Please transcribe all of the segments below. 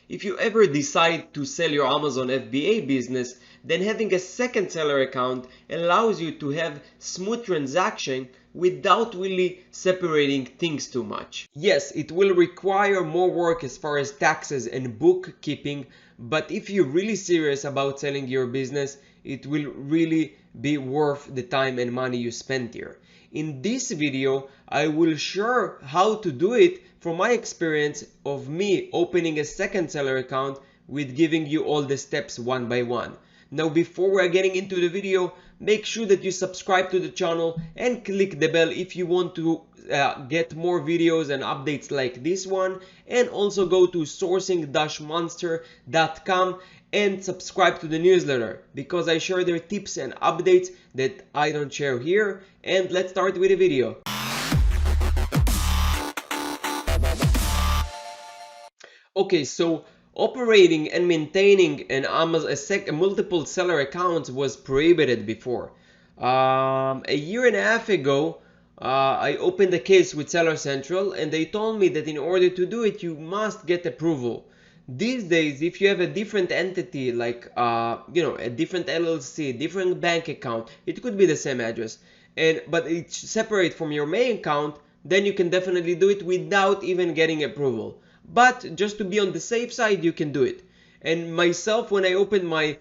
If you ever decide to sell your Amazon FBA business, then having a second seller account allows you to have smooth transaction without really separating things too much. Yes, it will require more work as far as taxes and bookkeeping, but if you're really serious about selling your business, it will really be worth the time and money you spend here. In this video, I will share how to do it from my experience of me opening a second seller account with giving you all the steps one by one. Now, before we're getting into the video, make sure that you subscribe to the channel and click the bell if you want to get more videos and updates like this one, and also go to sourcing-monster.com and subscribe to the newsletter because I share their tips and updates that I don't share here. And let's start with the video. Okay, so operating and maintaining an multiple seller accounts was prohibited before. A year and a half ago, I opened a case with Seller Central, and they told me that in order to do it, you must get approval. These days, if you have a different entity, like a different LLC, different bank account, it could be the same address, but it's separate from your main account, then you can definitely do it without even getting approval. But just to be on the safe side, you can do it. And myself, when I opened my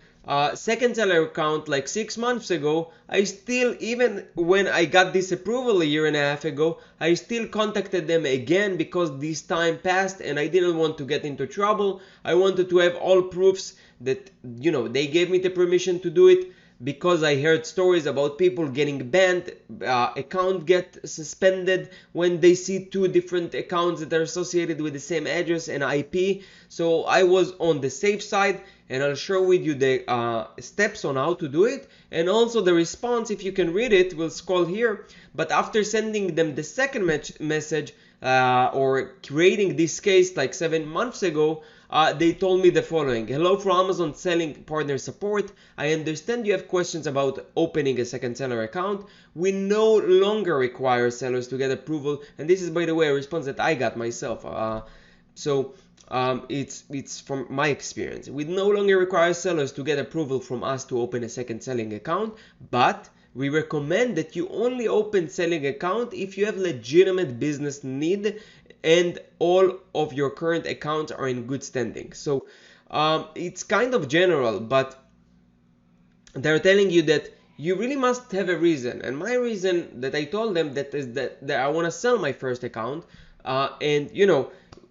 second seller account like 6 months ago, I still, even when I got this approval a year and a half ago, I still contacted them again because this time passed and I didn't want to get into trouble. I wanted to have all proofs that, they gave me the permission to do it, because I heard stories about people getting banned, account get suspended when they see two different accounts that are associated with the same address and IP. So I was on the safe side, and I'll share with you the steps on how to do it, and also the response. If you can read it, we'll scroll here. But after sending them the second message or creating this case like 7 months ago, they told me the following: hello from Amazon Selling Partner Support. I understand you have questions about opening a second seller account. We no longer require sellers to get approval. And this is, by the way, a response that I got myself. It's from my experience. We no longer require sellers to get approval from us to open a second selling account, but we recommend that you only open selling account if you have legitimate business need and all of your current accounts are in good standing. So it's kind of general, but they're telling you that you really must have a reason. And my reason that I told them that is that I want to sell my first account. And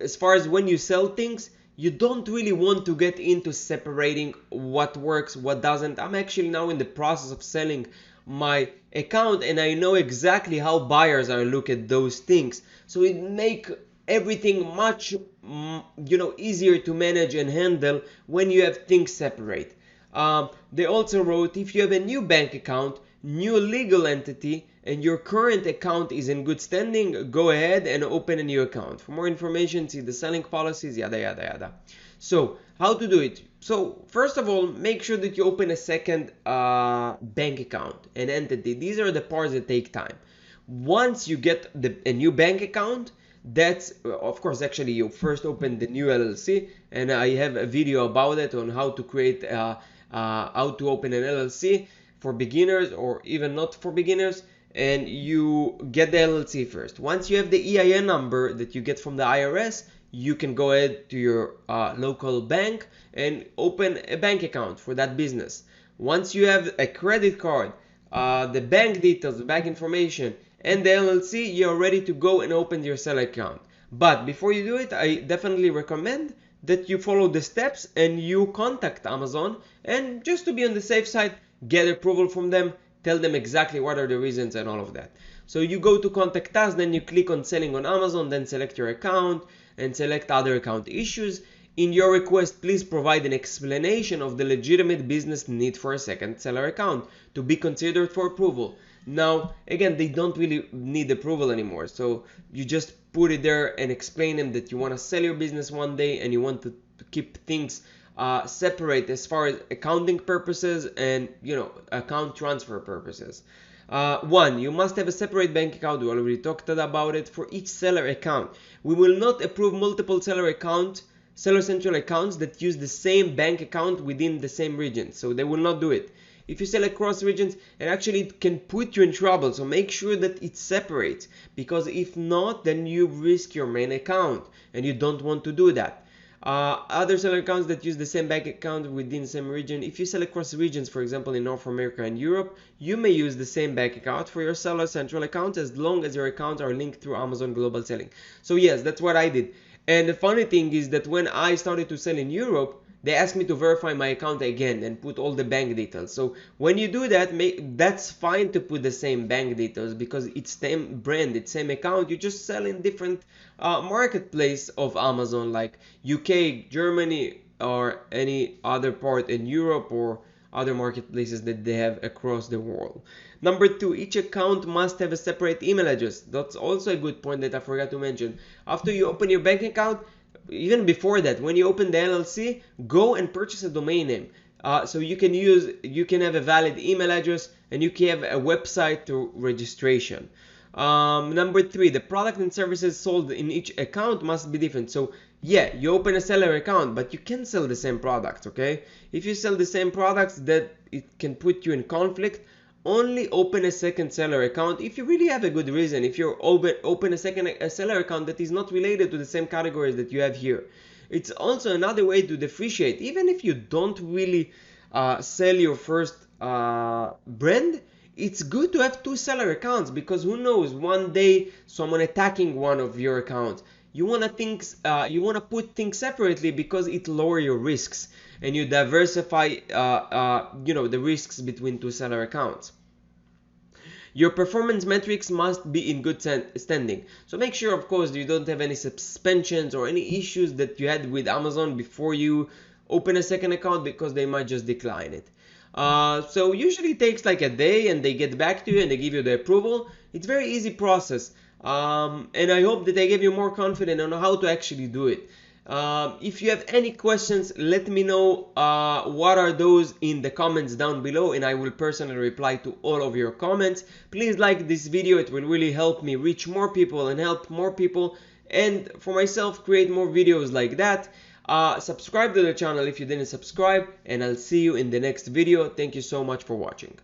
as far as when you sell things, you don't really want to get into separating what works, what doesn't. I'm actually now in the process of selling my account, and I know exactly how buyers are look at those things. So it make everything much easier to manage and handle when you have things separate. They also wrote, if you have a new bank account, new legal entity, and your current account is in good standing, go ahead and open a new account. For more information, see the selling policies, yada yada yada. So how to do it? So first of all, make sure that you open a second bank account, an entity. These are the parts that take time. Once you get a new bank account, that's of course, actually you first open the new LLC, and I have a video about it on how to create how to open an LLC for beginners or even not for beginners. And you get the LLC first. Once you have the EIN number that you get from the IRS, you can go ahead to your local bank and open a bank account for that business. Once you have a credit card, the bank details, the bank information, and the LLC, you're ready to go and open your seller account. But before you do it, I definitely recommend that you follow the steps and you contact Amazon, and just to be on the safe side, get approval from them. Tell them exactly what are the reasons and all of that. So you go to contact us, then you click on selling on Amazon, then select your account and select other account issues. In your request, please provide an explanation of the legitimate business need for a second seller account to be considered for approval. Now, again, they don't really need approval anymore. So you just put it there and explain them that you want to sell your business one day and you want to keep things separate as far as accounting purposes and account transfer purposes. One, you must have a separate bank account. We already talked about it for each seller account. We will not approve multiple seller accounts Seller Central accounts that use the same bank account within the same region, so they will not do it. If you sell across regions, and actually it can put you in trouble, so make sure that it separates, because if not, then you risk your main account and you don't want to do that. Other seller accounts that use the same bank account within the same region, if you sell across regions, for example in North America and Europe, you may use the same bank account for your Seller Central account as long as your accounts are linked through Amazon Global Selling. So yes, that's what I did. And the funny thing is that when I started to sell in Europe, they asked me to verify my account again and put all the bank details. So when you do that, that's fine to put the same bank details, because it's same brand, it's same account. You just sell in different marketplace of Amazon, like UK, Germany, or any other part in Europe, or other marketplaces that they have across the world. Number 2, each account must have a separate email address. That's also a good point that I forgot to mention. After you open your bank account, even before that, when you open the LLC, go and purchase a domain name. So you can have a valid email address, and you can have a website to registration. Number 3, the product and services sold in each account must be different. So yeah, you open a seller account, but you can sell the same products, okay? If you sell the same products, that it can put you in conflict. Only open a second seller account if you really have a good reason. If you open a seller account that is not related to the same categories that you have here. It's also another way to differentiate. Even if you don't really sell your first brand, it's good to have 2 seller accounts, because who knows, one day someone attacking one of your accounts. You want to put things separately, because it lower your risks, and you diversify the risks between 2 seller accounts. Your performance metrics must be in good standing. So make sure, of course, you don't have any suspensions or any issues that you had with Amazon before you open a second account, because they might just decline it. So usually it takes like a day, and they get back to you and they give you the approval. It's very easy process. And I hope that I gave you more confidence on how to actually do it. If you have any questions, let me know what are those in the comments down below, and I will personally reply to all of your comments. Please like this video, it will really help me reach more people and help more people, and for myself create more videos like that. Subscribe to the channel if you didn't subscribe, and I'll see you in the next video. Thank you so much for watching.